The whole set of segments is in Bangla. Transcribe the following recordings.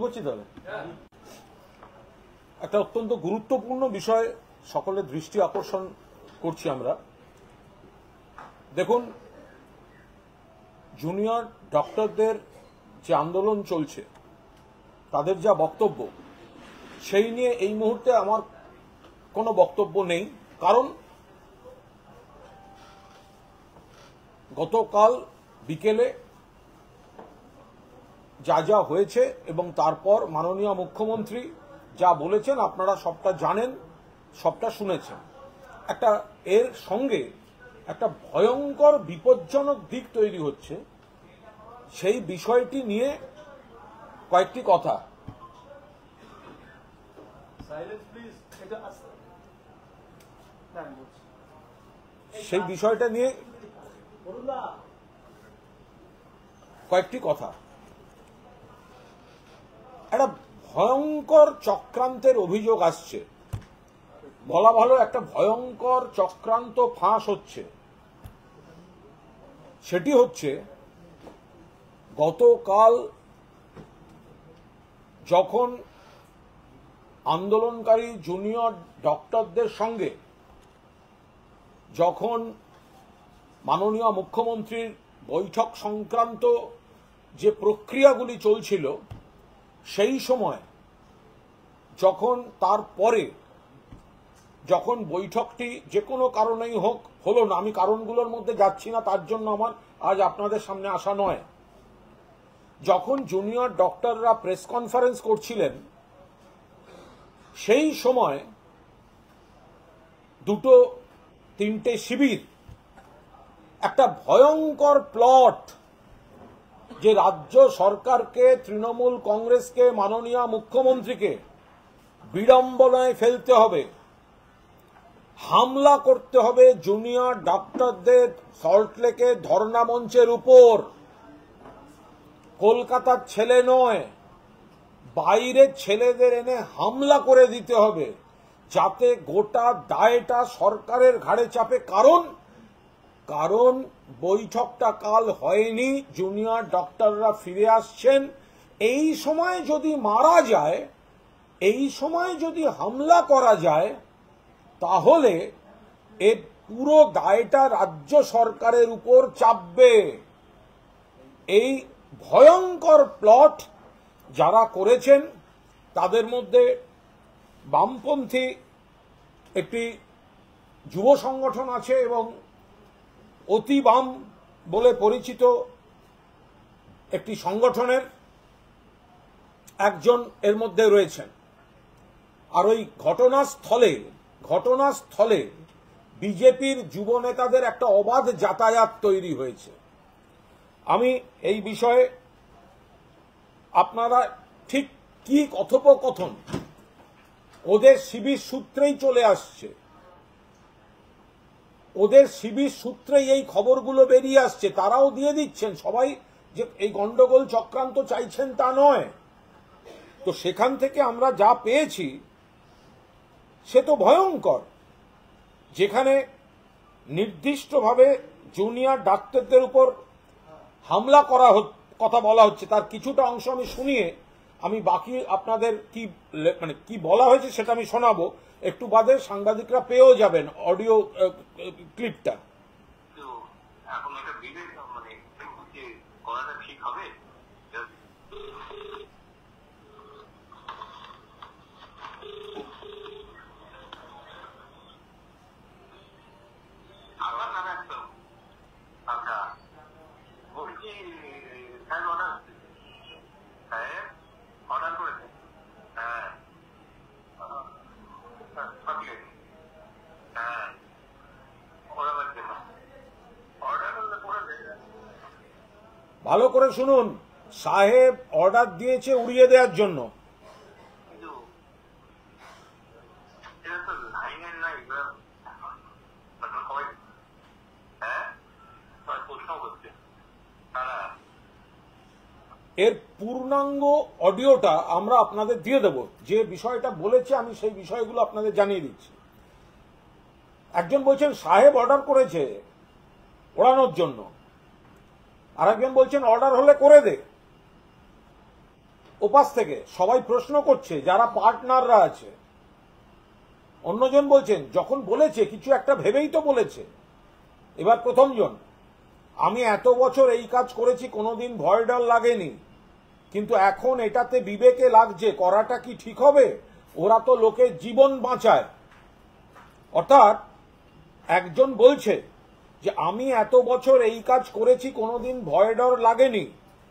করছি তাহলে একটা অত্যন্ত গুরুত্বপূর্ণ বিষয় সকলের দৃষ্টি আকর্ষণ করছি আমরা। দেখুন, জুনিয়র ডক্টরদের যে আন্দোলন চলছে, তাদের যা বক্তব্য, সেই নিয়ে এই মুহূর্তে আমার কোনো বক্তব্য নেই। কারণ গতকাল বিকেলে যা যা হয়েছে এবং তারপর মাননীয় মুখ্যমন্ত্রী যা বলেছেন আপনারা সবটা জানেন, সবটা শুনেছেন। একটা এর সঙ্গে একটা ভয়ঙ্কর বিপজ্জনক দিক তৈরি হচ্ছে, সেই বিষয়টি নিয়ে কয়েকটি কথা। সেই বিষয়টা নিয়ে কয়েকটি কথা। একটা ভয়ঙ্কর চক্রান্তের অভিযোগ আসছে, বলা ভালো একটা ভয়ঙ্কর চক্রান্ত ফাঁস হচ্ছে। সেটি হচ্ছে, গতকাল যখন আন্দোলনকারী জুনিয়র ডক্টরদের সঙ্গে যখন মাননীয় মুখ্যমন্ত্রীর বৈঠক সংক্রান্ত যে প্রক্রিয়াগুলি চলছিল, সেই সময় যখন তারপরে যখন বৈঠকটি যে কোনো কারণেই হোক হলো না, আমি কারণগুলোর মধ্যে যাচ্ছি না, তার জন্য আমার আজ আপনাদের সামনে আসা নয়। যখন জুনিয়র ডক্টররা প্রেস কনফারেন্স করছিলেন, সেই সময় দুটো তিনটে শিবির একটা ভয়ঙ্কর প্লট, যে রাজ্য সরকারকে, তৃণমূল কংগ্রেসকে, মাননীয় মুখ্যমন্ত্রীকে বিড়ম্বনায় ফেলতে হবে, হামলা করতে হবে জুনিয়র ডক্টরদের সল্টলেকে ধর্ণা মঞ্চের উপর। কলকাতার ছেলে নয়, বাইরের ছেলেদের এনে হামলা করে দিতে হবে, যাতে গোটা দায়টা সরকারের ঘাড়ে চাপে। কারণ বৈঠকটা কাল হয়নি, জুনিয়র ডক্টররা ফিরে আসছেন। এই সময় যদি মারা যায়, এই সময় যদি হামলা করা যায়, তাহলে এর পুরো দায়টা রাজ্য সরকারের উপর চাপবে। এই ভয়ঙ্কর প্লট যারা করেছেন, তাদের মধ্যে বামপন্থী একটি যুব সংগঠন আছে এবং অতি বাম বলে পরিচিত একটি সংগঠনের একজন এর মধ্যে রয়েছেন। আর ওই ঘটনাস্থলে বিজেপির যুব নেতাদের একটা অবাধ যাতায়াত তৈরি হয়েছে। আমি এই বিষয়ে আপনারা ঠিক কি কথোপকথন, ওদের শিবির সূত্রেই চলে আসছে, ওদের শিবির সূত্রেই এই খবরগুলো বেরিয়ে আসছে, তারাও দিয়ে দিচ্ছেন। সবাই যে এই গন্ডগোল চক্রান্ত চাইছেন তা নয়। তো সেখান থেকে আমরা যা পেয়েছি সে তো ভয়ঙ্কর, যেখানে নির্দিষ্টভাবে জুনিয়র ডাক্তারদের উপর হামলা করা কথা বলা হচ্ছে। তার কিছুটা অংশ আমি শুনিয়ে আমি বাকি আপনাদের কি বলা হয়েছে সেটা আমি শোনাবো। একটু বাদে সাংবাদিকরা পেয়েও যাবেন অডিও ক্লিপটা। ভালো করে শুনুন, সাহেব অর্ডার দিয়েছে উড়িয়ে দেওয়ার জন্য। এর পূর্ণাঙ্গ অডিওটা আমরা আপনাদের দিয়ে দেব। যে বিষয়টা বলেছে আমি সেই বিষয়গুলো আপনাদের জানিয়ে দিচ্ছি। একজন বলছেন সাহেব অর্ডার করেছে ওড়ানোর জন্য, আর একজন বলছেন অর্ডার হলে করে দে। ওপাশ থেকে সবাই প্রশ্ন করছে, যারা পার্টনাররা আছে। অন্যজন বলছেন যখন বলেছে কিছু একটা ভেবেই তো বলেছে। এবার প্রথমজন, আমি এত বছর এই কাজ করেছি, কোনোদিন ভয় ডর লাগেনি, কিন্তু এখন এটাতে বিবেকে লাগছে, করাটা কি ঠিক হবে? ওরা তো লোকের জীবন বাঁচায়। অর্থাৎ একজন বলছে যে আমি এত বছর এই কাজ করেছি, কোনোদিন ভয় ডর লাগেনি,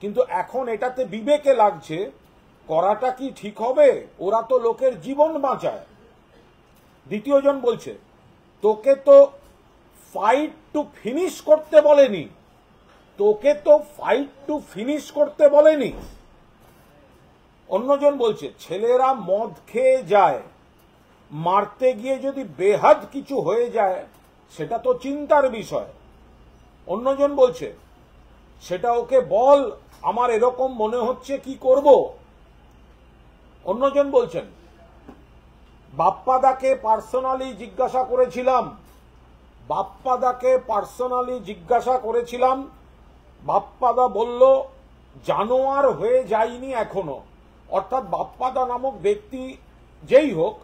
কিন্তু এখন এটাতে বিবেকে লাগছে, করাটা কি ঠিক হবে? ওরা তো লোকের জীবন বাঁচায়। দ্বিতীয়জন বলছে, তোকে তো ফাইট টু ফিনিশ করতে বলেনি, তোকে তো ফাইট টু ফিনিশ করতে বলেনি। অন্যজন বলছে, ছেলেরা মদ খেয়ে যায়, মারতে গিয়ে যদি বেহাদ কিছু হয়ে যায় সেটা তো চিন্তার বিষয়। অন্যজন বলছে, সেটা ওকে বল, আমার এরকম মনে হচ্ছে, কি করব। অন্যজন বলছেন, বাপ্পাদাকে পার্সোনালি জিজ্ঞাসা করেছিলাম, বাপ্পাদাকে পার্সোনালি জিজ্ঞাসা করেছিলাম, বাপ্পাদা বলল জানোয়ার হয়ে যায়নি এখনো। অর্থাৎ বাপ্পাদা নামক ব্যক্তি যেই হোক,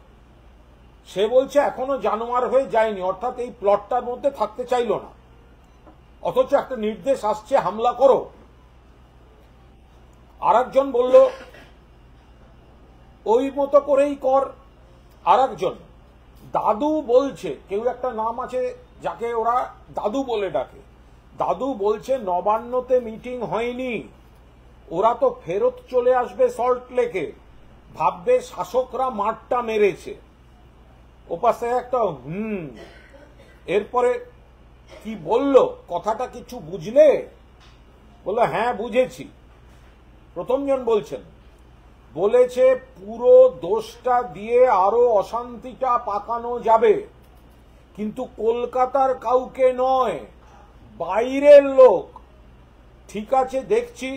সে বলছে এখনো জানোয়ার হয়ে যায়নি, অর্থাৎ এই প্লটটার মধ্যে থাকতে চাইল না, অথচ একটা নির্দেশ আসছে হামলা করো। আর একজন বলল ওই মতো করেই কর। আর একজন দাদু বলছে, কেউ একটা নাম আছে যাকে ওরা দাদু বলে ডাকে, দাদু বলছে নবান্নতে মিটিং হয়নি, ওরা তো ফেরত চলে আসবে সল্ট লেকে, ভাববে শাসকরা মাঠটা মেরেছে। ওপাশে একটা এরপরে কি বলল, কথাটা কিছু বুঝলে? বলল হ্যাঁ বুঝেছি। প্রথমজন বলছেন, বলেছে পুরো দোষটা দিয়ে আরো অশান্তিটা পাকানো যাবে, কিন্তু কলকাতার কাউকে নয়, বাইরের লোক। ঠিক আছে, দেখছি,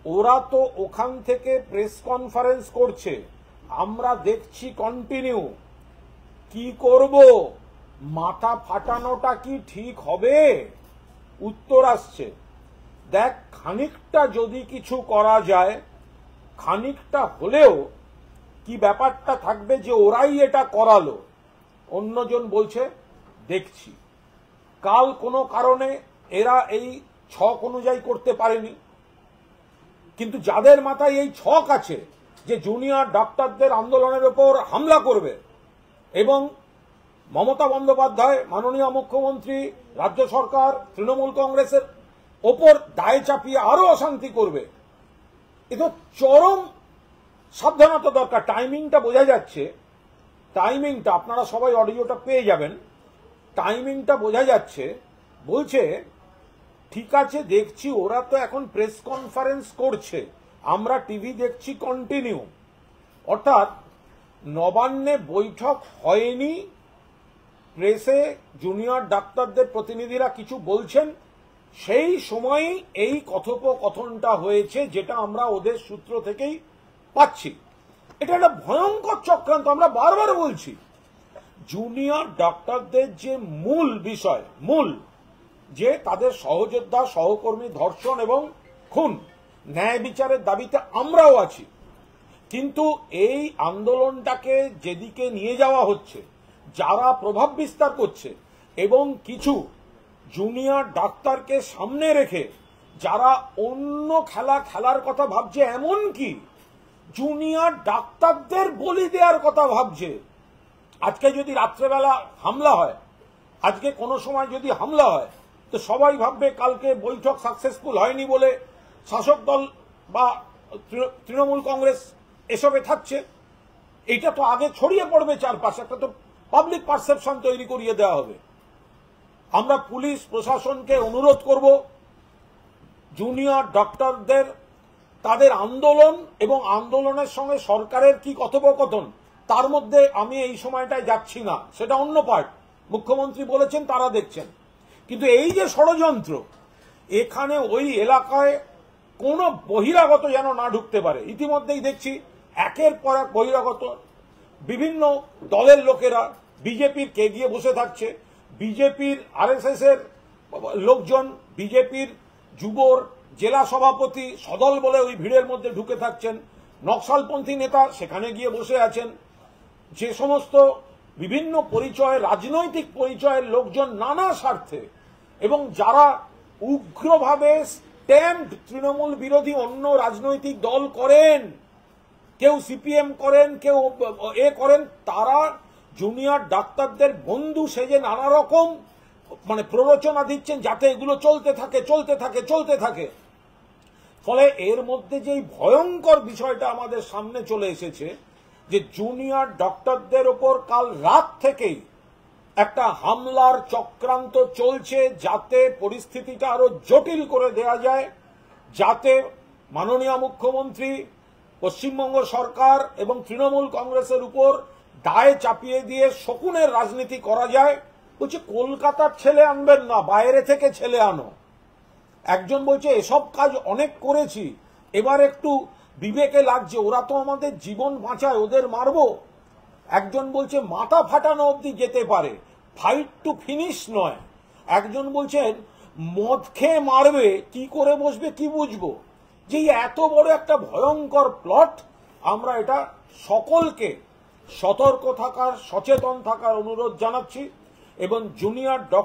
ওরা তো ওখান থেকে প্রেস কনফারেন্স করছে, আমরা দেখছি কন্টিনিউ। কি করব? মাথা ফাটানোটা কি ঠিক হবে? উত্তর আসছে, দেখ, খানিকটা যদি কিছু করা যায়, খানিকটা হলেও কি ব্যাপারটা থাকবে যে ওরাই এটা করালো। অন্যজন বলছে দেখছি, কাল কোনো কারণে এরা এই ছক অনুযায়ী করতে পারেনি, কিন্তু যাদের মাথায় এই ছক আছে যে জুনিয়র ডাক্তারদের আন্দোলনের উপর হামলা করবে এবং মমতা বন্দ্যোপাধ্যায়, মাননীয় মুখ্যমন্ত্রী, রাজ্য সরকার, তৃণমূল কংগ্রেসের ওপর দায় চাপিয়ে আরো অশান্তি করবে, এ তো চরম সাবধানতা দরকার। টাইমিংটা বোঝা যাচ্ছে, টাইমিংটা আপনারা সবাই অডিওটা পেয়ে যাবেন, টাইমিংটা বোঝা যাচ্ছে। বলছে ঠিক আছে, দেখছি, ওরা তো এখন প্রেস কনফারেন্স করছে, আমরা টিভি দেখছি কন্টিনিউ। অর্থাৎ নবান্নে বৈঠক হয়নি, প্রেসে জুনিয়র ডাক্তারদের প্রতিনিধিরা কিছু বলছেন, সেই সময়ই এই কথোপকথনটা হয়েছে, যেটা আমরা ওদের সূত্র থেকেই পাচ্ছি। এটা একটা ভয়ঙ্কর চক্রান্ত। আমরা বারবার বলছি, জুনিয়র ডাক্তারদের যে মূল বিষয়, মূল যে তাদের সহযোদ্ধা, সহকর্মী ধর্ষণ এবং খুন, ন্যায় বিচারের দাবিতে আমরাও আছি, কিন্তু এই আন্দোলনটাকে যেদিকে নিয়ে যাওয়া হচ্ছে, যারা প্রভাব বিস্তার করছে এবং কিছু জুনিয়র ডাক্তারকে সামনে রেখে যারা অন্য খেলা খেলার কথা ভাবছে, এমন কি জুনিয়র ডাক্তারদের বলি দেওয়ার কথা ভাবছে। আজকে যদি রাত্রেবেলা হামলা হয়, আজকে কোনো সময় যদি হামলা হয়, তো সবাই ভাববে কালকে বৈঠক সাকসেসফুল হয়নি বলে শাসক দল বা তৃণমূল কংগ্রেস এসবে থাকছে। এটা তো আগে ছড়িয়ে পড়বে চারপাশে, একটা তো পাবলিক পারসেপশন তৈরি করিয়ে দেওয়া হবে। আমরা পুলিশ প্রশাসনকে অনুরোধ করব, জুনিয়র ডক্টরদের তাদের আন্দোলন এবং আন্দোলনের সঙ্গে সরকারের কি কথোপকথন, তার মধ্যে আমি এই সময়টায় যাচ্ছি না, সেটা অন্য পার্ট। মুখ্যমন্ত্রী বলেছেন, তারা দেখছেন, কিন্তু এই যে ষড়যন্ত্র, এখানে ওই এলাকায় কোনো বহিরাগত যেন না ঢুকতে পারে। ইতিমধ্যেই দেখছি একের পর এক বহিরাগত বিভিন্ন দলের লোকেরা বিজেপির কে গিয়ে বসে থাকছে, বিজেপির আরএসএস এর লোকজন, বিজেপির যুবর জেলা সভাপতি সদল বলে ওই ভিড়ের মধ্যে ঢুকে থাকছেন, নকশালপন্থী নেতা সেখানে গিয়ে বসে আছেন, যে সমস্ত বিভিন্ন পরিচয়, রাজনৈতিক পরিচয়ের লোকজন নানা স্বার্থে এবং যারা উগ্রভাবে স্ট্যাম্পড তৃণমূল বিরোধী অন্য রাজনৈতিক দল করেন, কেউ সিপিএম করেন, কেউ করেন, তারা জুনিয়র ডাক্তারদের বন্ধু সেজে নানা রকম প্ররোচনা দিচ্ছেন যাতে এগুলো চলতে থাকে। ফলে এর মধ্যে যে ভয়ঙ্কর বিষয়টা আমাদের সামনে চলে এসেছে যে জুনিয়র ডক্টরদের ওপর কাল রাত থেকেই একটা হামলার চক্রান্ত চলছে যাতে পরিস্থিতিটা আরো জটিল করে দেয়া যায়, যাতে মাননীয় মুখ্যমন্ত্রী, পশ্চিমবঙ্গ সরকার এবং তৃণমূল কংগ্রেসের উপর দায় চাপিয়ে দিয়ে শকুনের রাজনীতি করা যায়। বলছে কলকাতার ছেলে আনবেন না, বাইরে থেকে ছেলে আনো। একজন বলছে এসব কাজ অনেক করেছি, এবার একটু বিবেকে লাগছে, ওরা তো আমাদের জীবন বাঁচায়, ওদের মারবো। একজন বলছে মাথা ফাটানো অবধি যেতে পারে, ফাইট টু ফিনিশ নয়। একজন বলছেন মদ খেয়ে মারবে, কি করে বসবে কি বুঝবো। যে এত বড় একটা ভয়ঙ্কর প্লট, আমরা এটা সকলকে সতর্ক থাকার, সচেতন থাকার অনুরোধ জানাচ্ছি এবং জুনিয়র